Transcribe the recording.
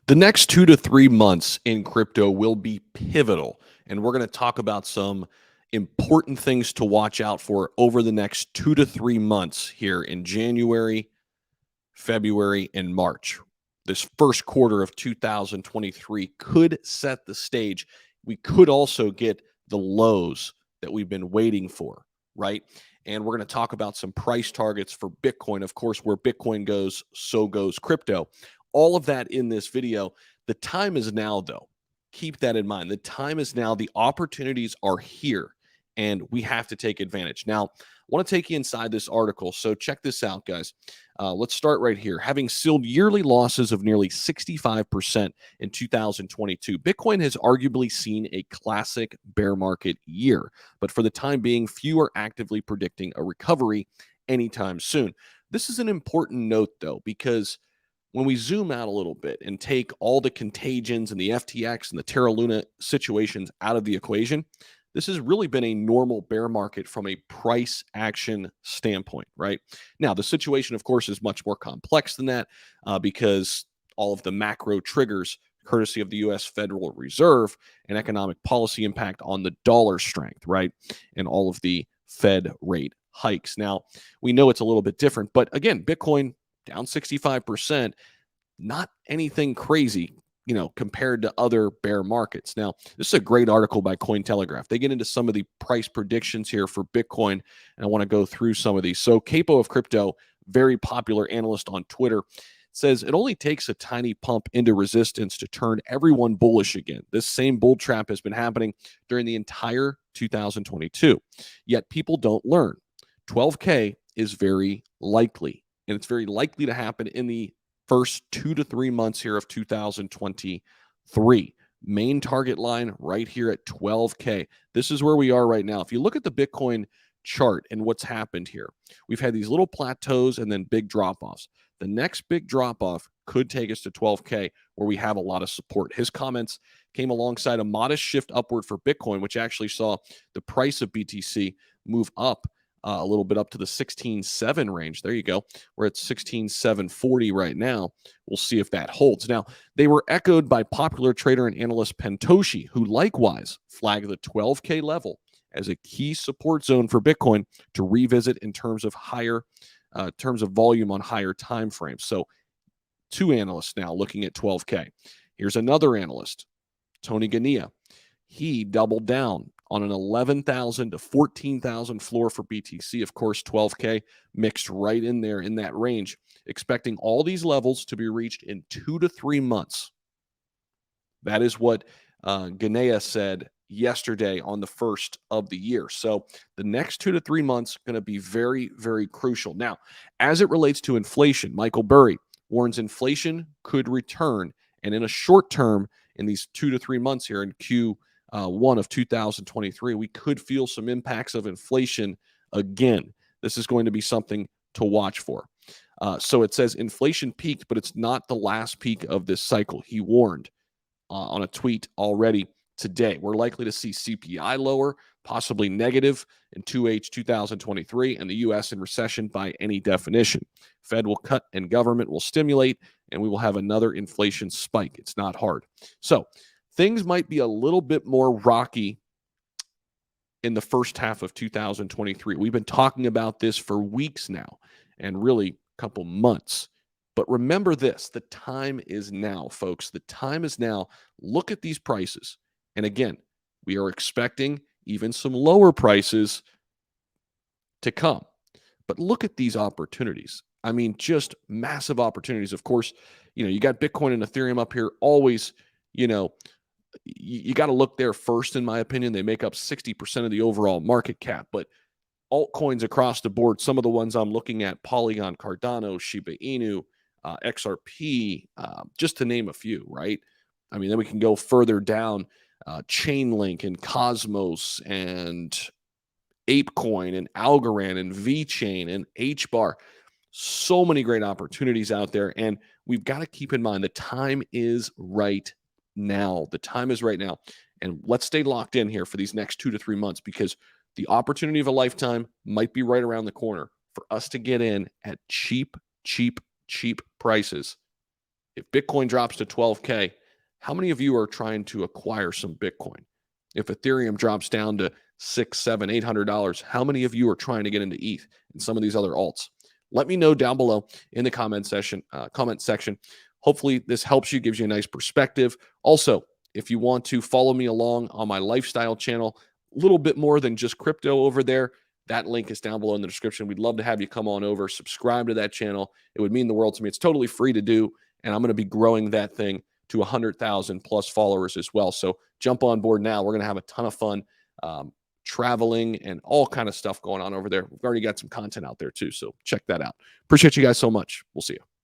The next 2 to 3 months in crypto will be pivotal, and we're going to talk about some important things to watch out for over the next 2 to 3 months here in January, February, and March. This first quarter of 2023 could set the stage. We could also get the lows that we've been waiting for, right? And we're going to talk about some price targets for Bitcoin. Of course, where Bitcoin goes, so goes crypto. All of that in this video. The time is now, though. Keep that in mind. The time is now. The opportunities are here, and we have to take advantage. Now, I want to take you inside this article. So check this out, guys. Let's start right here. Having sealed yearly losses of nearly 65% in 2022, Bitcoin has arguably seen a classic bear market year. But for the time being, few are actively predicting a recovery anytime soon. This is an important note, though, because when we zoom out a little bit and take all the contagions and the FTX and the Terra Luna situations out of the equation, this has really been a normal bear market from a price action standpoint, right? Now, the situation, of course, is much more complex than that because all of the macro triggers, courtesy of the US Federal Reserve, and economic policy impact on the dollar strength, right? And all of the Fed rate hikes. Now, we know it's a little bit different, but again, Bitcoin down 65%, not anything crazy, compared to other bear markets. Now, this is a great article by Cointelegraph. They get into some of the price predictions here for Bitcoin, and I want to go through some of these. So, Capo of Crypto, very popular analyst on Twitter, says it only takes a tiny pump into resistance to turn everyone bullish again. This same bull trap has been happening during the entire 2022. Yet people don't learn. 12K is very likely, and it's very likely to happen in the first 2 to 3 months here of 2023. Main target line right here at 12K. This is where we are right now. If you look at the Bitcoin chart and what's happened here, we've had these little plateaus and then big drop offs. The next big drop off could take us to 12K, where we have a lot of support. His comments came alongside a modest shift upward for Bitcoin, which actually saw the price of BTC move up a little bit up to the 16.7 range. There you go. We're at 16,740 right now. We'll see if that holds. Now, they were echoed by popular trader and analyst Pentoshi, who likewise flagged the 12K level as a key support zone for Bitcoin to revisit in terms of volume on higher time frames. So, two analysts now looking at 12K. Here's another analyst, Tony Gania. He doubled down on an 11,000 to 14,000 floor for BTC. Of course, 12K mixed right in there in that range, expecting all these levels to be reached in 2 to 3 months. That is what Ganea said yesterday on the first of the year. So the next 2 to 3 months going to be very, very crucial. Now, as it relates to inflation, Michael Burry warns inflation could return. And in a short term, in these 2 to 3 months here in Q1 of 2023, we could feel some impacts of inflation again. This is going to be something to watch for. So it says inflation peaked, but it's not the last peak of this cycle. He warned on a tweet already today. We're likely to see CPI lower, possibly negative in 2H 2023, and the U.S. in recession by any definition. Fed will cut and government will stimulate, and we will have another inflation spike. It's not hard. So things might be a little bit more rocky in the first half of 2023. We've been talking about this for weeks now, and really a couple months. But remember this, the time is now, folks. The time is now. Look at these prices. And again, we are expecting even some lower prices to come. But look at these opportunities. I mean, just massive opportunities. Of course, you got Bitcoin and Ethereum up here. Always, you got to look there first, in my opinion. They make up 60% of the overall market cap. But altcoins across the board, some of the ones I'm looking at, Polygon, Cardano, Shiba Inu, XRP, just to name a few, right? I mean, then we can go further down, Chainlink and Cosmos and ApeCoin and Algorand and VeChain and HBAR. So many great opportunities out there. And we've got to keep in mind the time is right now. The time is right now. And let's stay locked in here for these next 2 to 3 months, because the opportunity of a lifetime might be right around the corner for us to get in at cheap prices If Bitcoin drops to 12K, how many of you are trying to acquire some Bitcoin? If Ethereum drops down to six, seven, $800, how many of you are trying to get into ETH and some of these other alts? Let me know down below in the comment section. Hopefully this helps you, gives you a nice perspective. Also, if you want to follow me along on my lifestyle channel, a little bit more than just crypto over there, that link is down below in the description. We'd love to have you come on over, subscribe to that channel. It would mean the world to me. It's totally free to do, and I'm going to be growing that thing to 100,000 plus followers as well. So jump on board now. We're going to have a ton of fun traveling and all kind of stuff going on over there. We've already got some content out there too, so check that out. Appreciate you guys so much. We'll see you.